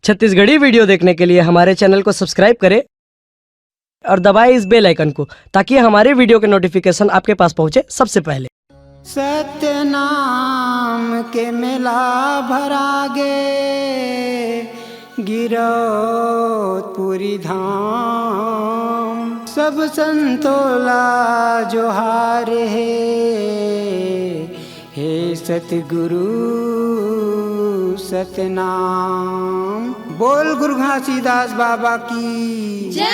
Chhattisgarhi video देखने के लिए हमारे चैनल को सब्सक्राइब करें और दबाएं इस बेल आइकन को ताकि हमारे वीडियो के नोटिफिकेशन आपके पास पहुंचे सबसे पहले। सत्य नाम के मेला भरा गे गिरौदपुरी धाम, सब संतोला जोहार हे सतगुरु सतनाम। बोल गुरु घासीदास बाबा की जय।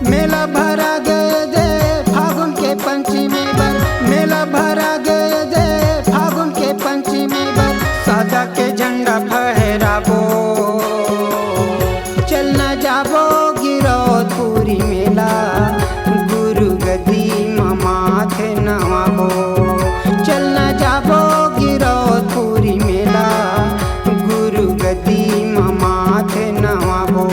मेला भरा गए दे फागुन के पंचमी बर, मेला भरा गए दे फागुन के पंचमी बर, सादा के झंडा फहराबो चल न जाबो गिरौदपुरी मेला, गुरु गदी माथे नवाबो चल न जाबो गिरौदपुरी मेला, गुरु गदी माथे नवाबो।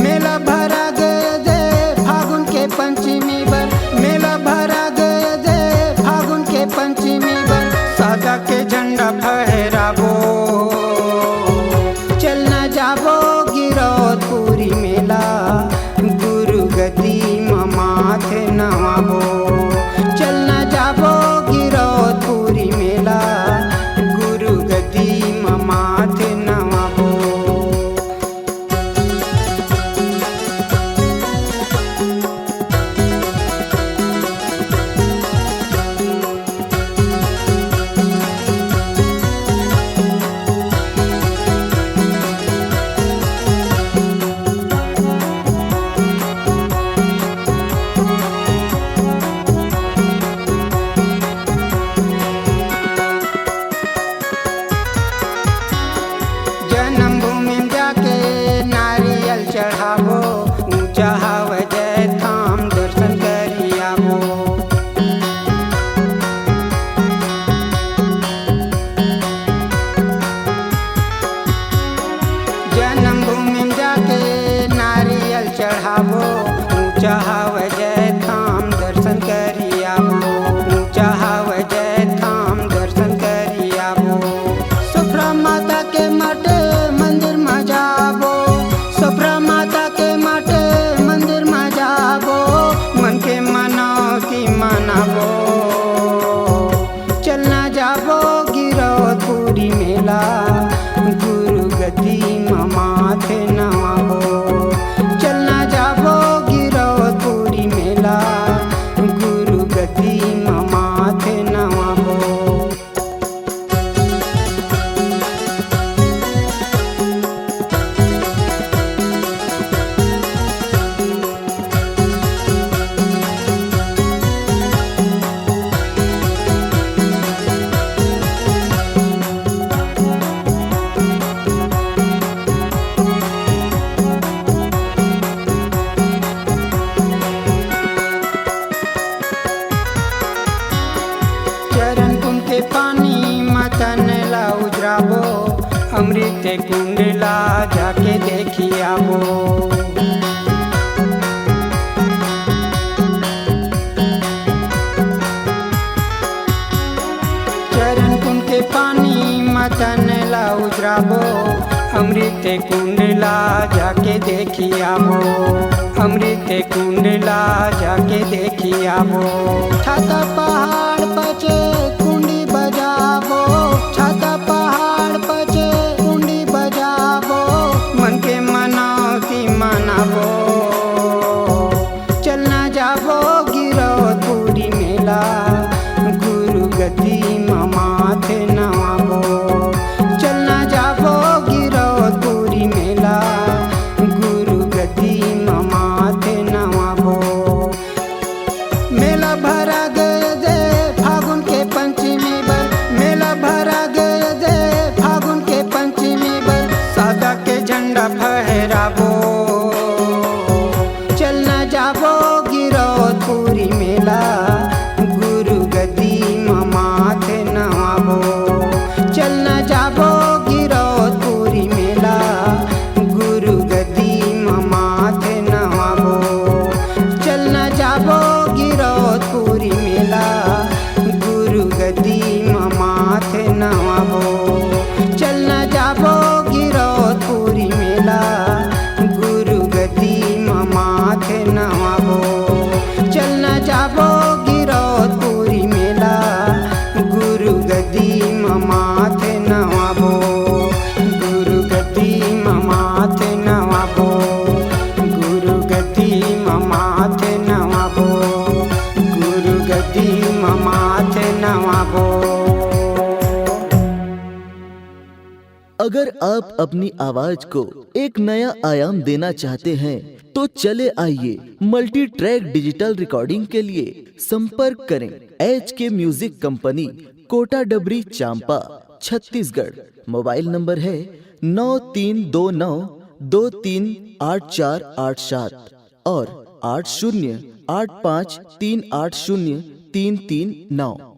मेला भरा गए दे फागुन के पंचमी बर, मेला भरा गए दे फागुन के पंचमी बर, सादा के झंडा फहराबो चल न जाबो गिरौदपुरी मेला, गुरु गदी माथे नवाबो चल न जाबो गिरौदपुरी मेला, गुरु गदी माथे नवाबो। जन्मभूमि जाके नारियल चढ़ाबो, ऊंचा हवा जय धाम दर्शन करियाबो। जन्मभूमि जाके नारियल चढ़ाबो, ऊंचा हवा जय धाम दर्शन करियाबो, ऊंचा हवा जय धाम दर्शन करियाबो। सुप्रा माता के मठ मंदिर में जाबो, सुप्रा माता के मठ मंदिर में जाबो, मन के मनौती मनाबो चल न जाबो गिरौदपुरी मेला, गुरु गदी माथे नवाबो चल न जाबो गिरौदपुरी मेला, गुरु गदी माथे नवाबो। चरण कुंड के पानी मतन ला उजराबो, अमृत कुंड ला जाके देखियाबो। चरण कुंड के पानी मतन ला उजराबो, अमृत कुंड ला जाके देखियाबो, अमृत कुंड ला जाके देखियाबो। छाता पहाड़ पचे कुंडी बजाबो, छाता पहाड़ पचे कुंडी बजाबो, मन के मनौती मनाबो चल न जाबो गिरौदपुरी मेला, गुरु गदी माथे नवाबो चल न जाबो गिरौदपुरी मेला, गुरु गदी माथे नवाबो। मेला भरा गए दे फागुन के पंच झंडा फहराबो। चलना जाबो गिरौदपुरी मेला, गुरु गद्दी माथे नवाबो। चलना जाबो गिरौदपुरी मेला, गुरु गद्दी माथे नवाबो। चलना जाबो गिरौदपुरी मेला, गुरु गद्दी माथे नवाबो। चलना जाबो गिरौदपुरी मेला, गुरु गद्दी माथे नवाबो। चलना जाबो गिरौदपुरी मेला, गुरु गद्दी माथे नवाबो। गुरु गद्दी माथे नवाबो, गुरु गद्दी माथे नवाबो, गुरु गद्दी माथे नवाबो। अगर आप अपनी आवाज को एक नया आयाम देना चाहते हैं तो चले आइए मल्टी ट्रैक डिजिटल रिकॉर्डिंग के लिए संपर्क करें HK म्यूजिक कंपनी, कोटा डबरी, चांपा, छत्तीसगढ़। मोबाइल नंबर है 9329238487 और 8085380339।